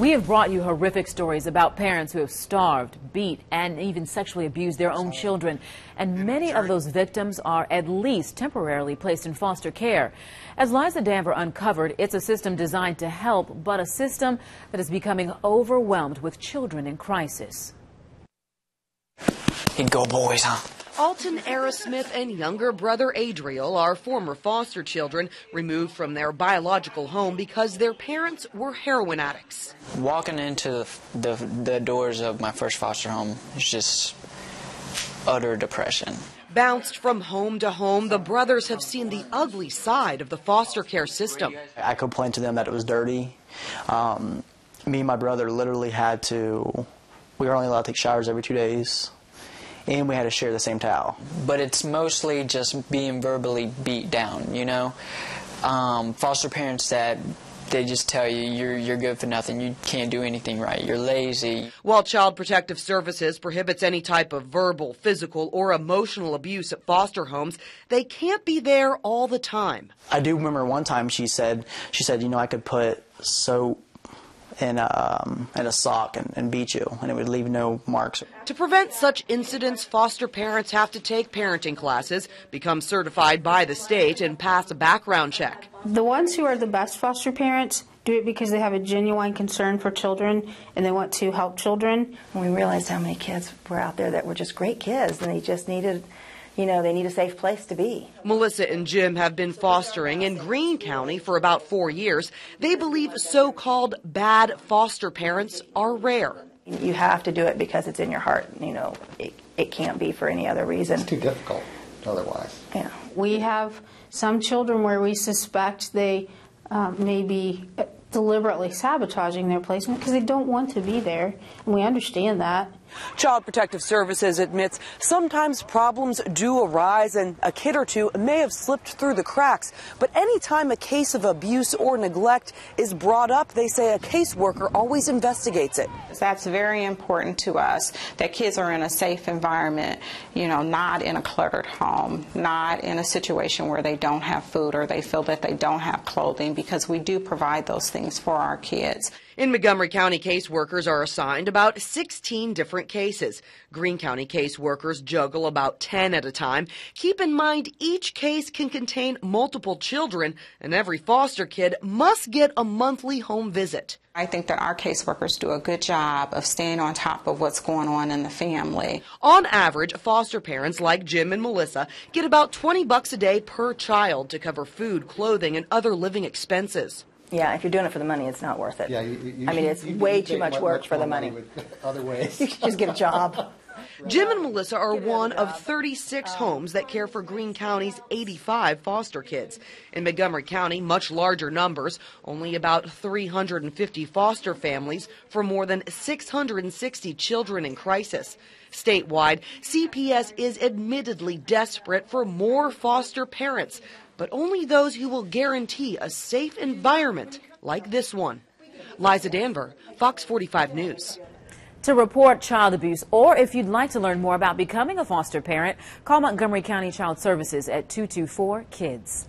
We have brought you horrific stories about parents who have starved, beat, and even sexually abused their own children. And many of those victims are at least temporarily placed in foster care. As Liza Danver uncovered, it's a system designed to help, but a system that is becoming overwhelmed with children in crisis. You go boys, huh? Alton Arrasmith and younger brother Adriel are former foster children removed from their biological home because their parents were heroin addicts. Walking into the doors of my first foster home is just utter depression. Bounced from home to home, the brothers have seen the ugly side of the foster care system. I complained to them that it was dirty. Me and my brother literally we were only allowed to take showers every 2 days. And we had to share the same towel. But it's mostly just being verbally beat down, you know? Foster parents that they just tell you you're good for nothing, you can't do anything right, you're lazy. While Child Protective Services prohibits any type of verbal, physical, or emotional abuse at foster homes, they can't be there all the time. I do remember one time she said, you know, I could put soap in a sock and beat you, and it would leave no marks. To prevent such incidents, foster parents have to take parenting classes, become certified by the state, and pass a background check. The ones who are the best foster parents do it because they have a genuine concern for children and they want to help children. We realized how many kids were out there that were just great kids, and they just needed, you know, they need a safe place to be. Melissa and Jim have been fostering in Greene County for about 4 years. They believe so-called bad foster parents are rare. You have to do it because it's in your heart. You know, it can't be for any other reason. It's too difficult otherwise. Yeah. We have some children where we suspect they may be deliberately sabotaging their placement because they don't want to be there, and we understand that. Child Protective Services admits sometimes problems do arise and a kid or two may have slipped through the cracks. But anytime a case of abuse or neglect is brought up, they say a caseworker always investigates it. That's very important to us, that kids are in a safe environment, you know, not in a cluttered home, not in a situation where they don't have food or they feel that they don't have clothing, because we do provide those things for our kids. In Montgomery County, caseworkers are assigned about 16 different cases. Greene County caseworkers juggle about 10 at a time. Keep in mind, each case can contain multiple children, and every foster kid must get a monthly home visit. I think that our caseworkers do a good job of staying on top of what's going on in the family. On average, foster parents like Jim and Melissa get about $20 a day per child to cover food, clothing, and other living expenses. Yeah, if you're doing it for the money, it's not worth it. Yeah, I mean, it's way too much work for the money. Other ways. You can just get a job. Jim and Melissa are one of 36 homes that care for Greene County's 85 foster kids. In Montgomery County, much larger numbers, only about 350 foster families for more than 660 children in crisis. Statewide, C.P.S. is admittedly desperate for more foster parents, but only those who will guarantee a safe environment like this one. Liza Danver, Fox 45 News. To report child abuse, or if you'd like to learn more about becoming a foster parent, call Montgomery County Child Services at 224-KIDS.